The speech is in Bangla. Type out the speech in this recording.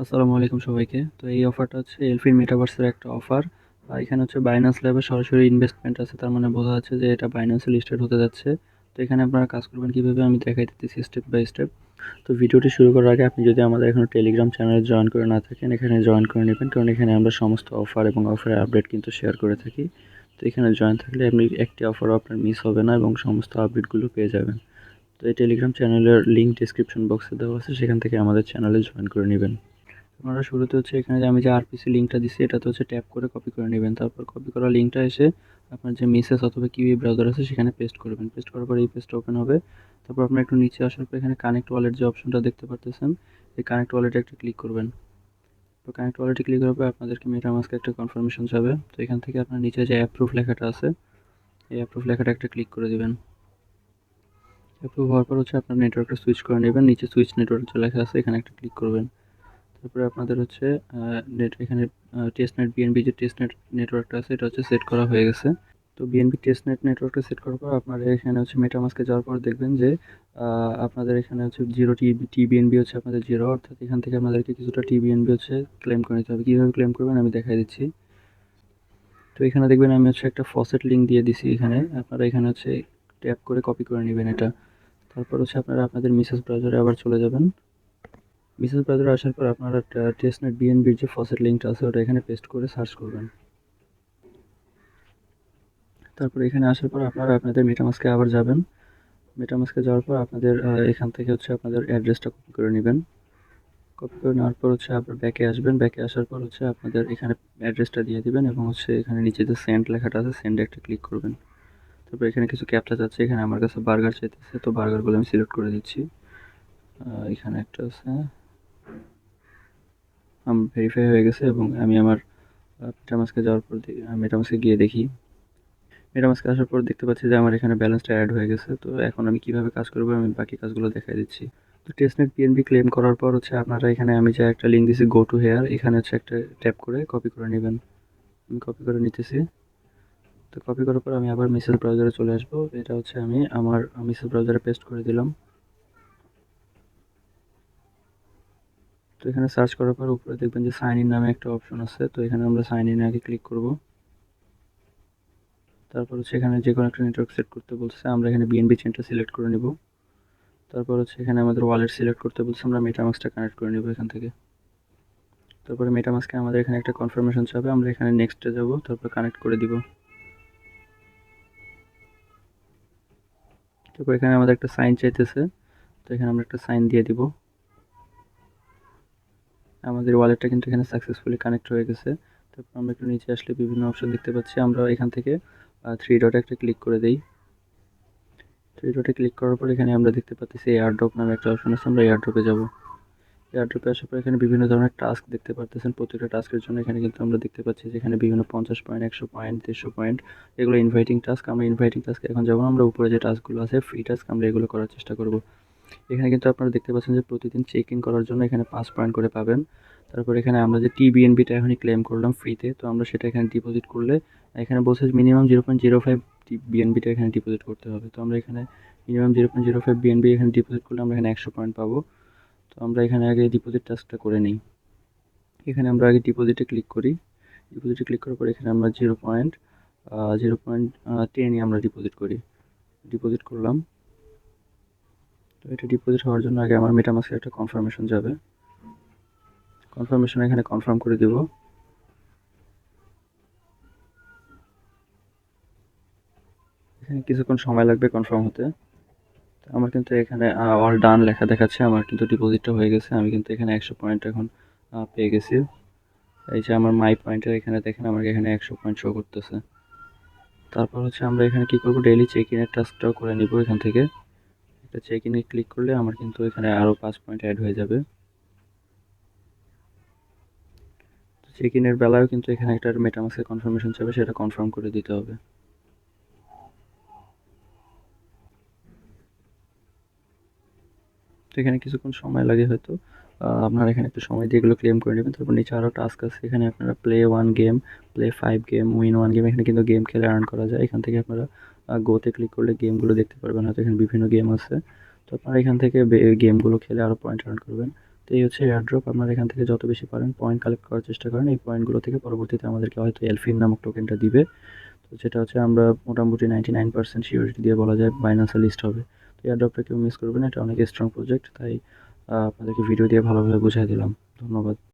আসসালামু আলাইকুম সবাইকে। তো এই অফারটা হচ্ছে এলফিন মেটাভার্সের একটা অফার। এখানে হচ্ছে বাইন্যান্স ল্যাবে সরাসরি ইনভেস্টমেন্ট আছে, তার মানে বোঝা যাচ্ছে যে এটা বাইন্যান্সে লিস্টেড হতে যাচ্ছে। তো এখানে আপনারা কাজ করবেন কীভাবে আমি দেখাই দিতেছি স্টেপ বাই স্টেপ। তো ভিডিওটি শুরু করার আগে আপনি যদি আমাদের এখনও টেলিগ্রাম চ্যানেলে জয়েন করে না থাকেন, এখানে জয়েন করে নেবেন, কারণ এখানে আমরা সমস্ত অফার এবং অফারের আপডেট কিন্তু শেয়ার করে থাকি। তো এখানে জয়েন থাকলে আপনি একটি অফারও আপনার মিস হবে না এবং সমস্ত আপডেটগুলো পেয়ে যাবেন। তো এই টেলিগ্রাম চ্যানেলের লিঙ্ক ডিসক্রিপশন বক্সে দেওয়া আছে, সেখান থেকে আমাদের চ্যানেলে জয়েন করে নেবেন। আপনারা শুরুতে হচ্ছে এখানে যে আমি যে আরপিসি লিঙ্কটা দিচ্ছি এটাতে হচ্ছে ট্যাপ করে কপি করে নেবেন। তারপর কপি করা লিঙ্কটা এসে আপনার যে মেসেজ অথবা কিউই ব্রাউজার আছে সেখানে পেস্ট করবেন। পেস্ট করার পর এই পেজটা ওপেন হবে। তারপর আপনার একটু নিচে আসার পর এখানে কানেক্ট ওয়ালেট যে অপশনটা দেখতে পারতেছেন, এই কানেক্ট ওয়ালেটে একটা ক্লিক করবেন। তো কানেক্ট ওয়ালেটে ক্লিক করার পর আপনাদেরকে মেটামাস্কে একটা কনফার্মেশন যাবে। তো এখান থেকে আপনার নিচে যে অ্যাপ্রুভ লেখাটা আছে, এই অ্যাপ্রুভ লেখাটা একটা ক্লিক করে দিবেন। অ্যাপ্রুভ হওয়ার পর হচ্ছে আপনার নেটওয়ার্কটা সুইচ করে নেবেন। নিচে সুইচ নেটওয়ার্ক যে লেখা আছে এখানে একটা ক্লিক করবেন। তারপরে আপনাদের হচ্ছে নেট এখানে টেস্টনেট বিএনবি যে টেস্টনেট নেটওয়ার্কটা আছে এটা হচ্ছে সেট করা হয়ে গেছে। তো বিএনবি টেস্টনেট নেটওয়ার্কটা সেট করার পর আপনারা এখানে হচ্ছে মেটামাস্কে যাওয়ার পর দেখবেন যে আপনাদের এখানে হচ্ছে 0 টিবিএনবি হচ্ছে আপনাদের 0, অর্থাৎ এখান থেকে আপনাদেরকে কিছুটা টিবিএনবি হচ্ছে ক্লেম করে নিতে হবে। কীভাবে ক্লেম করবেন আমি দেখাই দিচ্ছি। তো এখানে দেখবেন আমি হচ্ছে একটা ফসেট লিঙ্ক দিয়ে দিছি এখানে। আপনারা এখানে হচ্ছে ট্যাপ করে কপি করে নেবেন এটা। তারপর হচ্ছে আপনারা আপনাদের মেসেজ ব্রাউজারে আবার চলে যাবেন। মেসেজ ব্রাউজারে আসার পর আপনারা টেস্টনেট বিএনবির যে ফসেট লিঙ্কটা আছে ওটা এখানে পেস্ট করে সার্চ করবেন। তারপর এখানে আসার পর আপনারা আপনাদের মেটামাস্কে আবার যাবেন। মেটামাস্কে যাওয়ার পর আপনাদের এখান থেকে হচ্ছে আপনাদের অ্যাড্রেসটা কপি করে নেবেন। কপি করে নেওয়ার পর হচ্ছে আপনার ব্যাকে আসবেন। ব্যাকে আসার পর হচ্ছে আপনাদের এখানে অ্যাড্রেসটা দিয়ে দিবেন এবং হচ্ছে এখানে নিচে যে সেন্ড লেখাটা আছে সেন্ডে একটা ক্লিক করবেন। তারপর এখানে কিছু ক্যাপচা যাচ্ছে, এখানে আমার কাছে বার্গার চাইতেছে, তো বার্গারগুলো আমি সিলেক্ট করে দিচ্ছি। এখানে একটা আছে, ভেরিফাই হয়ে গেছে এবং আমি আমার মেটামাস্কে যাওয়ার পর মেটামাস্কে গিয়ে দেখি। মেটামাস্কে আসার পর দেখতে পাচ্ছি যে আমার এখানে ব্যালেন্সটা অ্যাড হয়ে গেছে। তো এখন আমি কিভাবে কাজ করবো আমি বাকি কাজগুলো দেখাই দিচ্ছি। তো টেস্টনেট পিএনবি ক্লেম করার পর হচ্ছে আপনারা এখানে আমি যে একটা লিঙ্ক দিচ্ছি গো টু হেয়ার, এখানে হচ্ছে একটা ট্যাপ করে কপি করে নেবেন। আমি কপি করে নিতেছি। তো কপি করার পর আমি আবার মেসেজ ব্রাউজারে চলে আসবো। এটা হচ্ছে আমি আমার মেসেজ ব্রাউজারে পেস্ট করে দিলাম। তো এখানে সার্চ করার পর উপরে দেখবেন যে সাইন ইন নামে একটা অপশন আছে, তো এখানে আমরা সাইন ইন আগে ক্লিক করব। তারপর হচ্ছে এখানে যে কোনো একটা নেটওয়ার্ক সেট করতে বলছে, আমরা এখানে বিএনবি চেনটা সিলেক্ট করে নেব। তারপর হচ্ছে এখানে আমাদের ওয়ালেট সিলেক্ট করতে বলছে, আমরা মেটামাস্কটা কানেক্ট করে নেব এখান থেকে। তারপরে মেটামাস্কে আমাদের এখানে একটা কনফার্মেশন চাবে, আমরা এখানে নেক্সটে যাব, তারপর কানেক্ট করে দিব। তারপর এখানে আমাদের একটা সাইন চাইতেছে, তো এখানে আমরা একটা সাইন দিয়ে দিব। আমাদের ওয়ালেটটা কিন্তু এখানে সাকসেসফুলি কানেক্ট হয়ে গেছে। তারপর আমরা একটু নিচে আসলে বিভিন্ন অপশন দেখতে পাচ্ছি, আমরা এখান থেকে থ্রি ডটে একটা ক্লিক করে দিই। থ্রি ডটে ক্লিক করার পর এখানে আমরা দেখতে পাচ্ছি এয়ারড্রপ নামে একটা অপশন আছে, আমরা এয়ারড্রপে যাব। এয়ারড্রপে আসার পর এখানে বিভিন্ন ধরনের টাস্ক দেখতে পারতেছেন। প্রত্যেকটা টাস্কের জন্য এখানে কিন্তু আমরা দেখতে পাচ্ছি যে এখানে বিভিন্ন 50 পয়েন্ট, 100 পয়েন্ট, 150 পয়েন্ট, এগুলো ইনভাইটিং টাস্ক। আমরা ইনভাইটিং টাস্কে এখন যাব না, আমরা উপরে যে টাস্কগুলো আছে ফ্রি টাস্ক আমরা এগুলো করার চেষ্টা করব। এখানে কিন্তু আপনারা দেখতে পাচ্ছেন যে প্রতিদিন চেক ইন করার জন্য এখানে 5 পয়েন্ট করে পাবেন। তারপর এখানে আমরা যে টিবিএনবিটা এখনই ক্লেম করলাম ফ্রিতে, তো আমরা সেটা এখানে ডিপোজিট করলে এখানে বলছে মিনিমাম 0.05 বিএনবিটা এখানে ডিপোজিট করতে হবে। তো আমরা এখানে মিনিমাম 0.05 বিএনবি এখানে ডিপোজিট করলে আমরা এখানে 100 পয়েন্ট পাবো। তো আমরা এখানে আগে ডিপোজিট টাস্কটা করে নিই। এখানে আমরা আগে ডিপোজিটে ক্লিক করি। ডিপোজিটে ক্লিক করার পর এখানে আমরা 0.10ই আমরা ডিপোজিট করি। ডিপোজিট করলাম। তো এটা ডিপোজিট হওয়ার জন্য আগে আমার মেটামাস্কে একটা কনফার্মেশন যাবে। কনফার্মেশন এখানে কনফার্ম করে দেব। এখানে কিছুক্ষণ সময় লাগবে কনফার্ম হতে। আমার কিন্তু এখানে অল ডান লেখা দেখাচ্ছে, আমার কিন্তু ডিপোজিটটা হয়ে গেছে। আমি কিন্তু এখানে 100 পয়েন্ট এখন পেয়ে গেছি। এই যে আমার মাই পয়েন্টের এখানে দেখেন আমার এখানে 100 পয়েন্ট শো করতেছে। তারপর হচ্ছে আমরা এখানে কি করব, ডেইলি চেক ইনের টাস্কটাও করে নিব। এখান থেকে এটা চেক ইনে ক্লিক করলে আমার কিন্তু এখানে আরও 5 পয়েন্ট অ্যাড হয়ে যাবে। চেক ইনের বেলায়ও কিন্তু এখানে একটা মেটামাস্কের কনফার্মেশন চাবে, সেটা কনফার্ম করে দিতে হবে। তো এখানে কিছুক্ষণ সময় লাগে হয়তো, আপনারা এখানে একটু সময় দিয়ে এগুলো ক্লেম করে নেবেন। তারপর নিচে আরও টাস্ক আছে, এখানে আপনারা play 1 game, play 5 game, win 1 game, এখানে কিন্তু গেম খেলে আর্ন করা যায়। এখান থেকে আপনারা গোতে ক্লিক করলে গেমগুলো দেখতে পারবেন, হয়তো এখানে বিভিন্ন গেম আছে। তো আপনারা এখান থেকে গেমগুলো খেলে আরও পয়েন্ট আর্ন করবেন। তো এই হচ্ছে এয়ারড্রপ। আপনারা এখান থেকে যত বেশি পারেন পয়েন্ট কালেক্ট করার চেষ্টা করেন। এই পয়েন্টগুলো থেকে পরবর্তীতে আমাদেরকে হয়তো এলফিন নামক টোকেনটা দিবে। তো যেটা হচ্ছে আমরা মোটামুটি 99% সিওরিটি দিয়ে বলা যায় বাইন্যান্সে লিস্ট হবে। তো এয়ারড্রপটা কেউ মিস করবে না, এটা অনেক স্ট্রং প্রজেক্ট, তাই আপনাদেরকে ভিডিও দিয়ে ভালোভাবে বুঝিয়ে দিলাম। ধন্যবাদ।